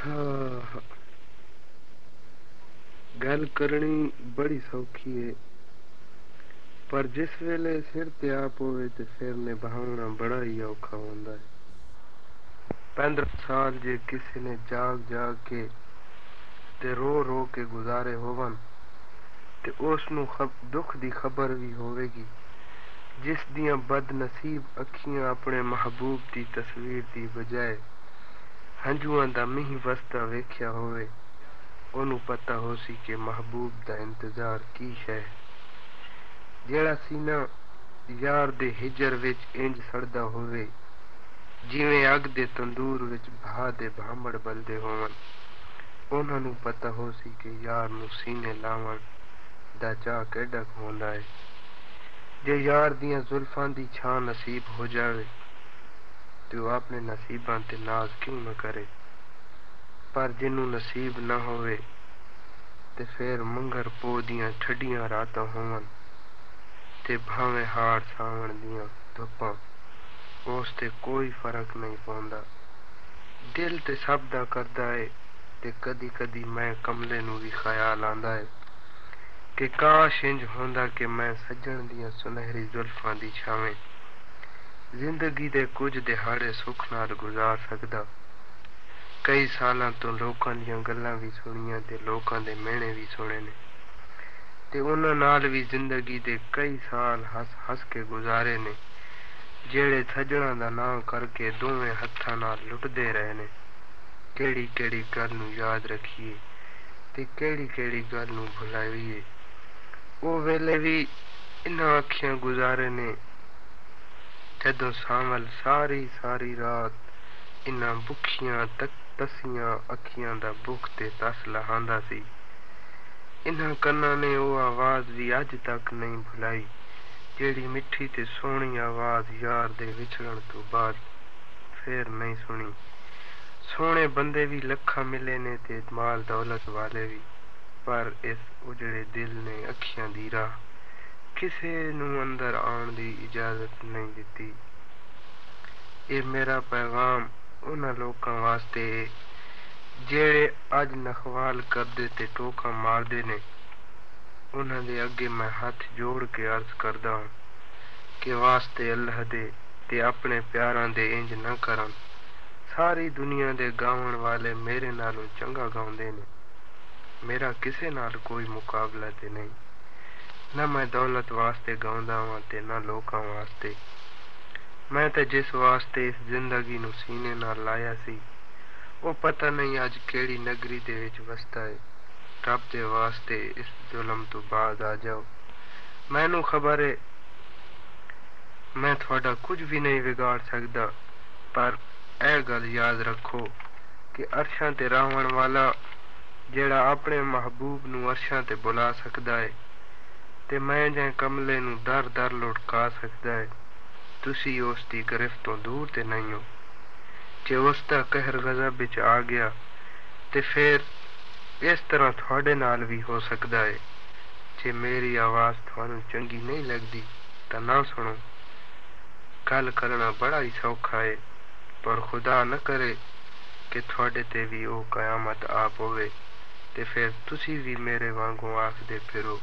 ہاں، گل کرنی بڑی سوکھی ہے، پر جس ویلے سر تے آپ ہوئے تے پھر نبھاونا بڑا ہی اوکھا ہوندا ہے۔ 15 سال جے کسی نے جاگ جاگ کے تے رو رو کے گزارے ہون تے اس نو دکھ دی خبر بھی ہوئے گی۔ جس دیاں بد نصیب اکھیاں اپنے محبوب دی تصویر دی بجائے ہنجواں دا میہ وسدا ویکھیا ہوئے، اونوں پتہ ہو سی کہ محبوب دا انتظار کی شے۔ جیڑا سینہ یار دے ہجر وچ انج سڑدا ہوئے جویں اگ دے تندور وچ بھا دے بھامڑ بلدے ہون، انہاں نوں پتہ ہو سی کہ یار نوں سینے لاون دا چاء کیڈا ہوندا ہے۔ جے یار دیاں زلفاں دی چھاں نصیب ہو جاوے تے او اپنے نصیباں تے ناز کیوں نہ کرے، پر جنوں نصیب نہ ہوئے تے پھر منگر پو دیاں ٹھڈیاں راتاں ہون تے بھاویں ہاڑ ساون دیاں دھپاں، اس تے کوئی فرق نہیں پوندا۔ دل تے سب دا کردا ہے تے کدی کدی میں کملے نوں وی خیال آندا ہے کہ کاش انج ہوندا کہ میں سجن دیاں سنہری زلفاں دی چھاویں زندگی دے کچھ دہاڑے سکھ نال گزار سکدا۔ کئی سالاں تو لوکاں دیاں گلاں وی سنیاں تے لوکاں دے مینے وی سنے نے تے انہاں نال وی زندگی دے کئی سال ہس ہس کے گزارے نے، جیڑے سجناں دا ناں کر کے دوویں ہتھاں نال لٹدے رہے نے۔ کیڑی کیڑی گل نوں یاد رکھیے تے کیڑی کیڑی گل نوں بھلائیے، او ویلے وی انہاں اکھیاں گزارے نے جدوں سانول ساری ساری رات انہاں بکھیاں تسیاں اکھیاں دا بکھ تے تس لہاندا سی۔ انہاں کناں نے او آواز وی اج تک نہیں بھلائی جیڑی مٹھی تے سوہنی آواز یار دے وچھڑن تو بعد پھر نہیں سنی۔ سوہنے بندے وی لکھاں ملے نے تے مال دولت والے وی، پر اس اجڑے دل نے اکھیاں دی راہ کسے نوں اندر آن دی اجازت نہیں دتی۔ اے میرا پیغام انہاں لوکاں واسطے ہے جیڑے اج نخوال کردے تے ٹوکاں ماردے نے، انہاں دے اگے میں ہاتھ جوڑ کے عرض کردا ہاں کہ واسطے اللہ دے تے اپنے پیاراں دے انج نہ کرن۔ ساری دنیا دے گاون والے میرے نالوں چنگا گاوندے نے، میرا کسے نال کوئی مقابلہ تے نہیں، نہ میں دولت واسطے گاوندا ہاں تے نہ لوکاں واسطے۔ میں تے جس واسطے اس زندگی نوں سینے نال لایا سی او پتہ نہیں اج کیڑی نگری دے وچ وسدا ہے۔ رب دے واسطے اس ظلم تو بعد آ جاؤ۔ مینوں خبر ہے میں تھوڑا کچھ بھی نہیں بگاڑ سکدا، پر اے گل یاد رکھو کہ عرشاں تے رہون والا جیڑا اپنے محبوب نوں عرشاں تے بلا سکدا ہے تے میں جے کملے نوں در در لٹکا سکدا ہے، تسی اس دی گرفت تو دور تے نہیں ہو۔ جے اس دا قہر غضب وچ آ گیا تے پھر اس طرح تھوڑے نال بھی ہو سکدا ہے۔ جے میری آواز تھانوں چنگی نہیں لگدی تاں نہ سنو۔ گل کرنا بڑا ہی سوکھا ہے، پر خدا نہ کرے کہ تھوڑے تے بھی او قیامت آ پوے تے پھر تسی بھی میرے وانگوں آکھدے پھرو